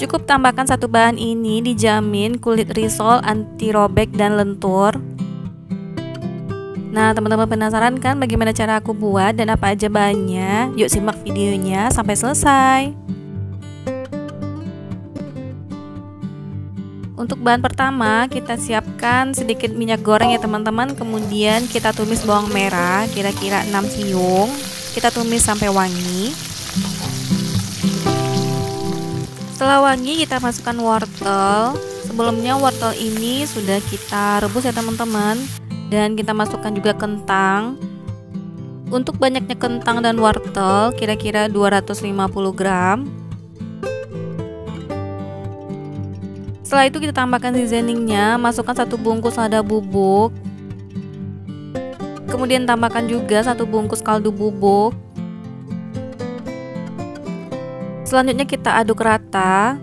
Cukup tambahkan satu bahan ini, dijamin kulit risol anti robek dan lentur. Nah, teman-teman penasaran kan bagaimana cara aku buat dan apa aja bahannya? Yuk simak videonya sampai selesai. Untuk bahan pertama, kita siapkan sedikit minyak goreng ya teman-teman. Kemudian kita tumis bawang merah, kira-kira 6 siung. Kita tumis sampai wangi. Setelah wangi, kita masukkan wortel. Sebelumnya wortel ini sudah kita rebus ya teman-teman. Dan kita masukkan juga kentang. Untuk banyaknya kentang dan wortel, kira-kira 250 gram. Setelah itu kita tambahkan seasoningnya, masukkan 1 bungkus lada bubuk. Kemudian tambahkan juga 1 bungkus kaldu bubuk. Selanjutnya kita aduk rata.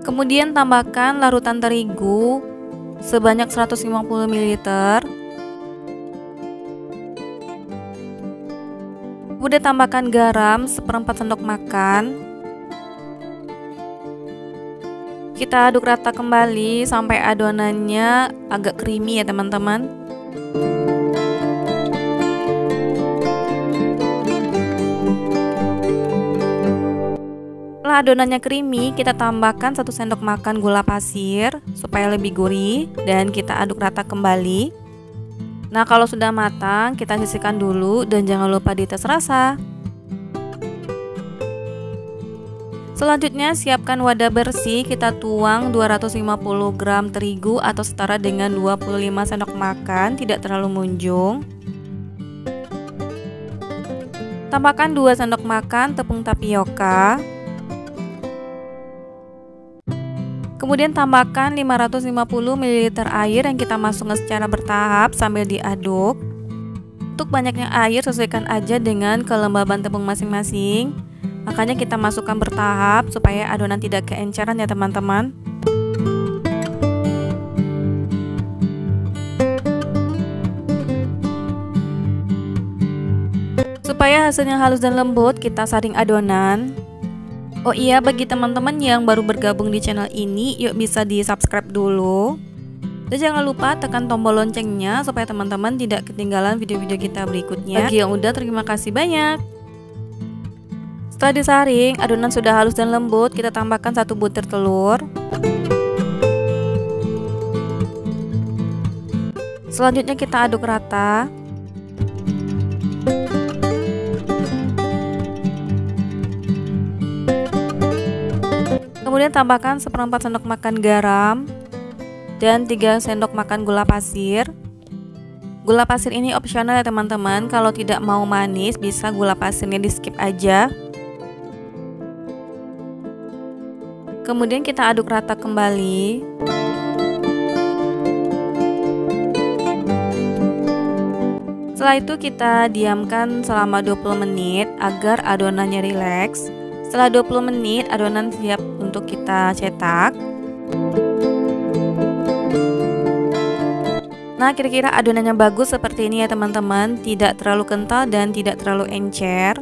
Kemudian tambahkan larutan terigu sebanyak 150 ml. Kemudian tambahkan garam 1/4 sendok makan. Kita aduk rata kembali sampai adonannya agak creamy ya teman-teman. Setelah adonannya creamy, kita tambahkan 1 sendok makan gula pasir supaya lebih gurih dan kita aduk rata kembali. Nah, kalau sudah matang, kita sisihkan dulu dan jangan lupa dites rasa. Selanjutnya, siapkan wadah bersih, kita tuang 250 gram terigu atau setara dengan 25 sendok makan, tidak terlalu munjung. Tambahkan 2 sendok makan tepung tapioka. Kemudian tambahkan 550 ml air yang kita masukkan secara bertahap sambil diaduk. Untuk banyaknya air sesuaikan aja dengan kelembaban tepung masing-masing. Makanya kita masukkan bertahap supaya adonan tidak keenceran ya teman-teman. Supaya hasilnya halus dan lembut, kita saring adonan. Oh iya, bagi teman-teman yang baru bergabung di channel ini, yuk bisa di subscribe dulu. Dan jangan lupa tekan tombol loncengnya supaya teman-teman tidak ketinggalan video-video kita berikutnya. Bagi yang udah, terima kasih banyak. Setelah disaring, adonan sudah halus dan lembut, kita tambahkan 1 butir telur. Selanjutnya kita aduk rata. Kemudian tambahkan 1/4 sendok makan garam dan 3 sendok makan gula pasir. Gula pasir ini opsional ya teman-teman. Kalau tidak mau manis, bisa gula pasirnya di skip aja. Kemudian kita aduk rata kembali. Setelah itu kita diamkan selama 20 menit agar adonannya rileks. Setelah 20 menit, adonan siap untuk kita cetak. Nah, kira-kira adonannya bagus seperti ini ya teman-teman. Tidak terlalu kental dan tidak terlalu encer.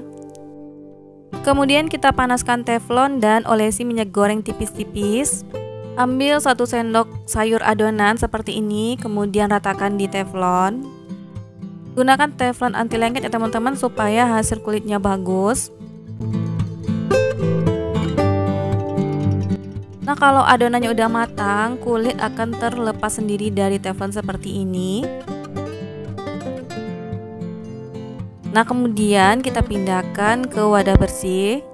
Kemudian kita panaskan teflon dan olesi minyak goreng tipis-tipis. Ambil 1 sendok sayur adonan seperti ini, kemudian ratakan di teflon. Gunakan teflon anti lengket ya teman-teman supaya hasil kulitnya bagus. Nah, kalau adonannya udah matang, kulit akan terlepas sendiri dari teflon seperti ini. Nah, kemudian kita pindahkan ke wadah bersih.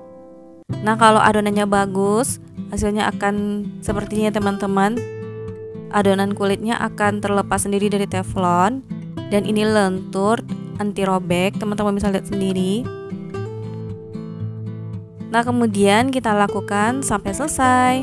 Nah, kalau adonannya bagus, hasilnya akan seperti ini ya teman-teman. Adonan kulitnya akan terlepas sendiri dari teflon. Dan ini lentur, anti robek, teman-teman bisa lihat sendiri. Nah, kemudian kita lakukan sampai selesai.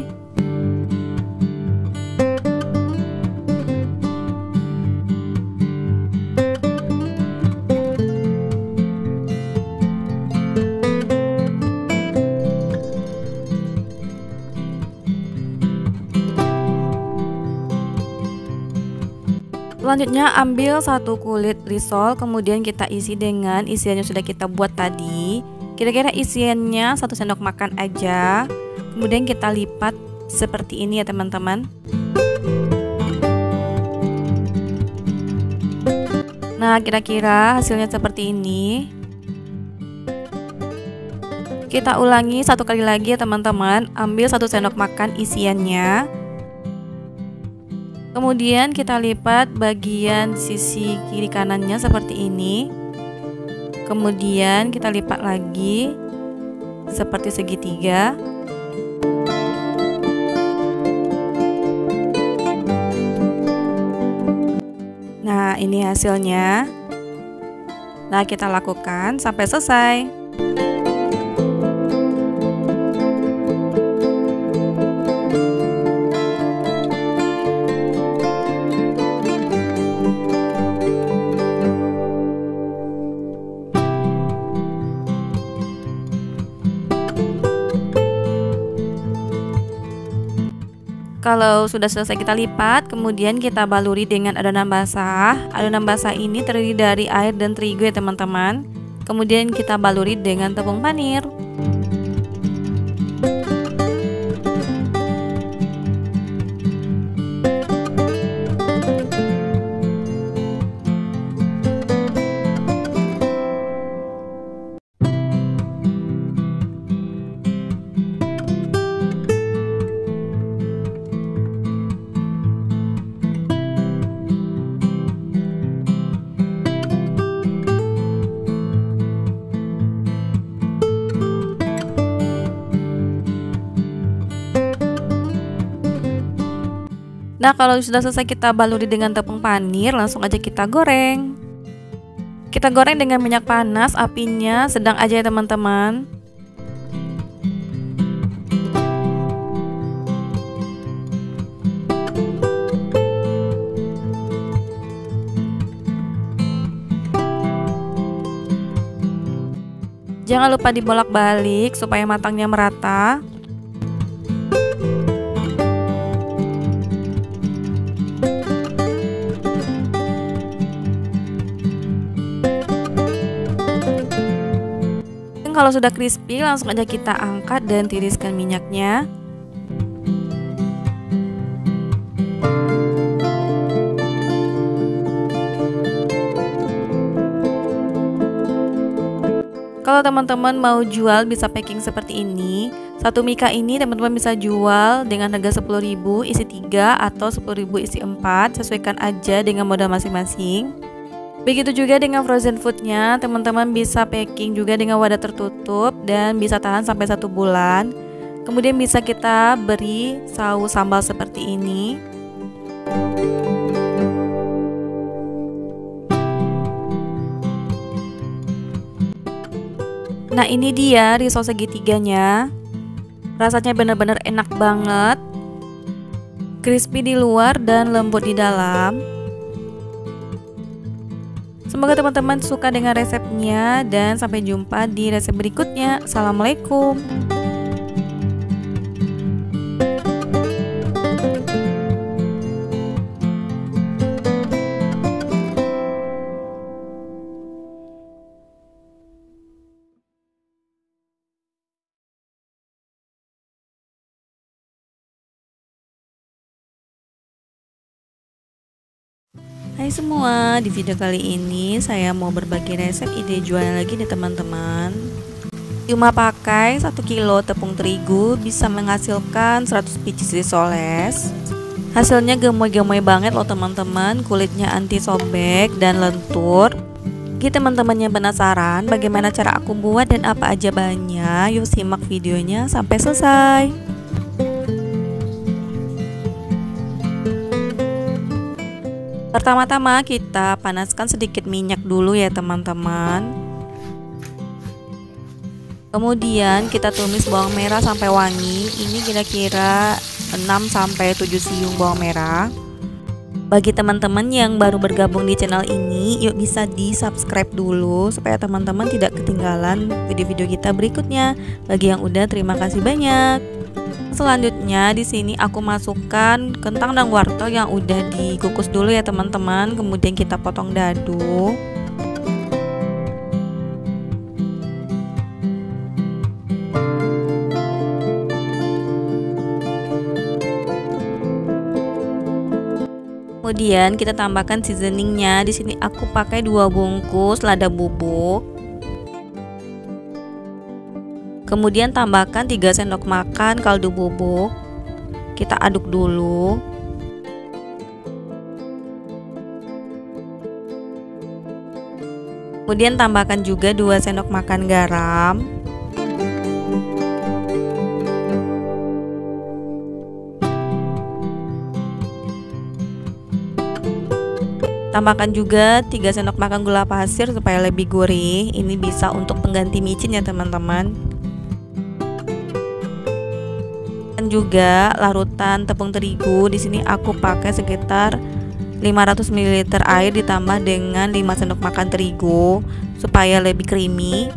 Selanjutnya ambil satu kulit risol, kemudian kita isi dengan isian yang sudah kita buat tadi. Kira-kira isiannya 1 sendok makan aja. Kemudian kita lipat seperti ini ya teman-teman. Nah, kira-kira hasilnya seperti ini. Kita ulangi satu kali lagi ya teman-teman. Ambil 1 sendok makan isiannya. Kemudian kita lipat bagian sisi kiri kanannya seperti ini. Kemudian kita lipat lagi seperti segitiga. Nah, ini hasilnya. Nah, kita lakukan sampai selesai. Kalau sudah selesai kita lipat, kemudian kita baluri dengan adonan basah. Adonan basah ini terdiri dari air dan terigu ya teman-teman. Kemudian kita baluri dengan tepung panir. Nah, kalau sudah selesai kita baluri dengan tepung panir, langsung aja kita goreng. Kita goreng dengan minyak panas, apinya sedang aja ya teman-teman. Jangan lupa dibolak-balik supaya matangnya merata. Kalau sudah crispy, langsung aja kita angkat dan tiriskan minyaknya. Kalau teman-teman mau jual bisa packing seperti ini. Satu mika ini teman-teman bisa jual dengan harga 10.000 isi 3 atau 10.000 isi 4, sesuaikan aja dengan modal masing-masing. Begitu juga dengan frozen foodnya, teman-teman bisa packing juga dengan wadah tertutup dan bisa tahan sampai 1 bulan. Kemudian bisa kita beri saus sambal seperti ini. Nah, ini dia risol segitiganya. Rasanya benar-benar enak banget, crispy di luar dan lembut di dalam. Semoga teman-teman suka dengan resepnya dan sampai jumpa di resep berikutnya. Assalamualaikum. Hai semua, di video kali ini saya mau berbagi resep ide jualan lagi nih teman-teman. Cuma pakai 1 kilo tepung terigu bisa menghasilkan 100 biji risoles. Hasilnya gemoy-gemoy banget loh teman-teman, kulitnya anti sobek dan lentur. Bagi teman-teman yang penasaran bagaimana cara aku buat dan apa aja bahannya, yuk simak videonya sampai selesai. Pertama-tama kita panaskan sedikit minyak dulu ya teman-teman. Kemudian kita tumis bawang merah sampai wangi. Ini kira-kira 6-7 siung bawang merah. Bagi teman-teman yang baru bergabung di channel ini, yuk bisa di subscribe dulu supaya teman-teman tidak ketinggalan video-video kita berikutnya. Bagi yang udah, terima kasih banyak. Selanjutnya di sini aku masukkan kentang dan wortel yang udah dikukus dulu ya teman-teman. Kemudian kita potong dadu. Kemudian kita tambahkan seasoningnya. Di sini aku pakai 2 bungkus lada bubuk. Kemudian tambahkan 3 sendok makan kaldu bubuk. Kita aduk dulu. Kemudian tambahkan juga 2 sendok makan garam. Tambahkan juga 3 sendok makan gula pasir supaya lebih gurih. Ini bisa untuk pengganti micin ya teman-teman. Dan juga larutan tepung terigu. Di sini aku pakai sekitar 500 ml air ditambah dengan 5 sendok makan terigu supaya lebih creamy.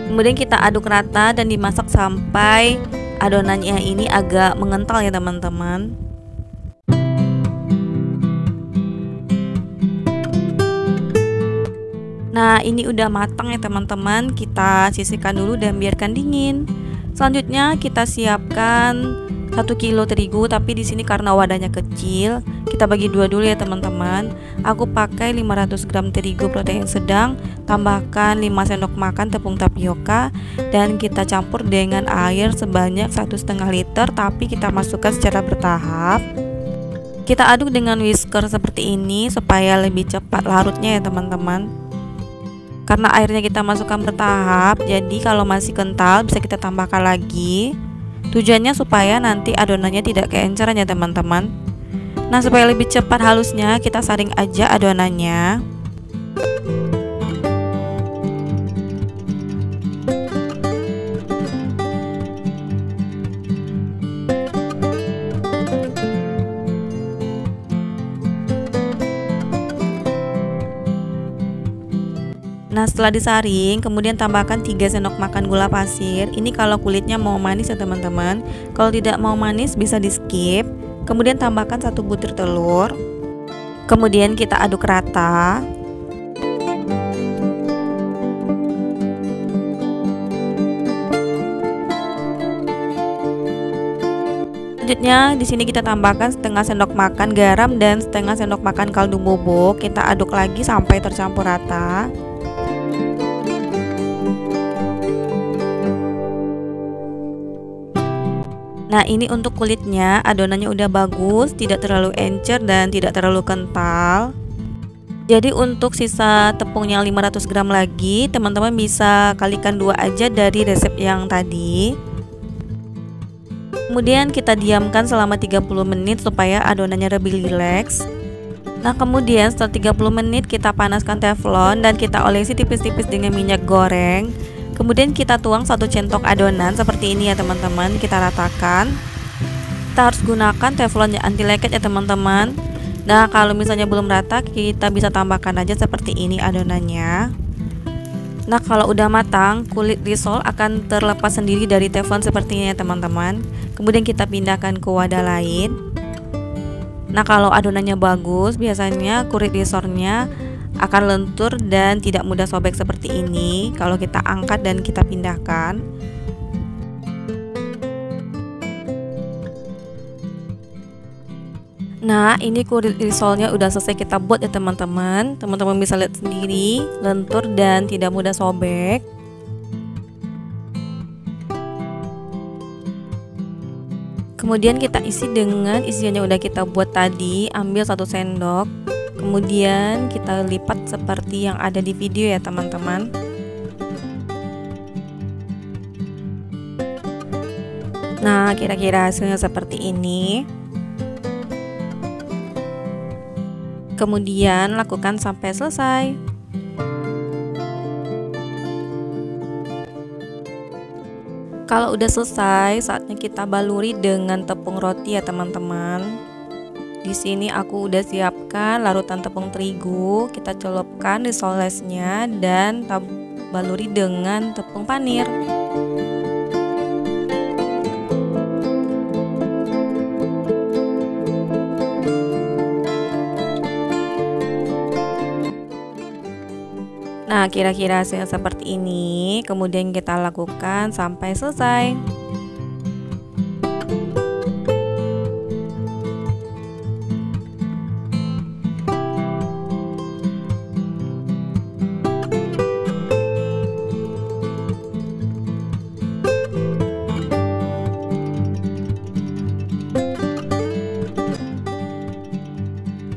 Kemudian kita aduk rata dan dimasak sampai adonannya ini agak mengental ya teman-teman. Nah, ini udah matang ya teman-teman. Kita sisihkan dulu dan biarkan dingin. Selanjutnya kita siapkan 1 kilo terigu, tapi di sini karena wadahnya kecil, kita bagi dua dulu ya teman-teman. Aku pakai 500 gram terigu protein sedang, tambahkan 5 sendok makan tepung tapioka dan kita campur dengan air sebanyak 1,5 liter, tapi kita masukkan secara bertahap. Kita aduk dengan whisker seperti ini supaya lebih cepat larutnya ya teman-teman. Karena airnya kita masukkan bertahap, jadi kalau masih kental bisa kita tambahkan lagi. Tujuannya supaya nanti adonannya tidak keenceran ya teman-teman. Nah, supaya lebih cepat halusnya, kita saring aja adonannya. Nah, setelah disaring, kemudian tambahkan 3 sendok makan gula pasir. Ini kalau kulitnya mau manis ya teman-teman. Kalau tidak mau manis bisa di skip. Kemudian tambahkan 1 butir telur. Kemudian kita aduk rata. Selanjutnya di sini kita tambahkan setengah sendok makan garam dan setengah sendok makan kaldu bubuk. Kita aduk lagi sampai tercampur rata. Nah, ini untuk kulitnya, adonannya udah bagus, tidak terlalu encer dan tidak terlalu kental. Jadi untuk sisa tepungnya 500 gram lagi, teman-teman bisa kalikan 2 aja dari resep yang tadi. Kemudian kita diamkan selama 30 menit supaya adonannya lebih rileks. Nah, kemudian setelah 30 menit kita panaskan teflon dan kita olesi tipis-tipis dengan minyak goreng. Kemudian kita tuang 1 centok adonan seperti ini ya teman-teman. Kita ratakan. Kita harus gunakan teflon yang anti leket ya teman-teman. Nah, kalau misalnya belum rata, kita bisa tambahkan aja seperti ini adonannya. Nah, kalau udah matang, kulit risol akan terlepas sendiri dari teflon seperti ini ya teman-teman. Kemudian kita pindahkan ke wadah lain. Nah, kalau adonannya bagus, biasanya kulit risolnya akan lentur dan tidak mudah sobek seperti ini kalau kita angkat dan kita pindahkan. Nah, ini kulit risolnya udah selesai kita buat ya teman-teman. Teman-teman bisa lihat sendiri, lentur dan tidak mudah sobek. Kemudian kita isi dengan isian yang udah kita buat tadi. Ambil 1 sendok. Kemudian kita lipat seperti yang ada di video ya teman-teman. Nah, kira-kira hasilnya seperti ini. Kemudian lakukan sampai selesai. Kalau udah selesai, saatnya kita baluri dengan tepung roti ya teman-teman. Di sini aku udah siapkan larutan tepung terigu, kita celupkan risolesnya dan baluri dengan tepung panir. Nah, kira-kira hasilnya seperti ini. Kemudian kita lakukan sampai selesai.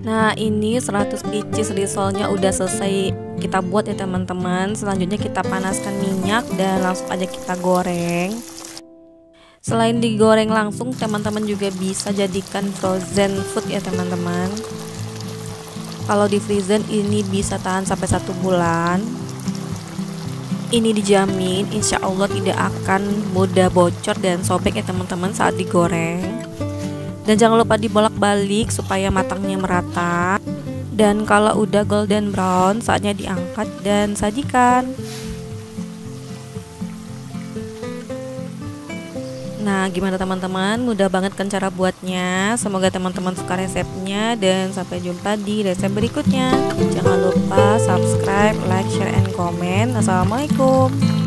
Nah, ini 100 pieces risolnya udah selesai kita buat ya teman-teman. Selanjutnya kita panaskan minyak dan langsung aja kita goreng. Selain digoreng langsung, teman-teman juga bisa jadikan frozen food ya teman-teman. Kalau di frozen ini bisa tahan sampai 1 bulan. Ini dijamin insya Allah tidak akan mudah bocor dan sobek ya teman-teman saat digoreng. Dan jangan lupa dibolak-balik supaya matangnya merata. Dan kalau udah golden brown, saatnya diangkat dan sajikan. Nah, gimana teman-teman? Mudah banget kan cara buatnya? Semoga teman-teman suka resepnya dan sampai jumpa di resep berikutnya. Jangan lupa subscribe, like, share, and comment. Assalamualaikum.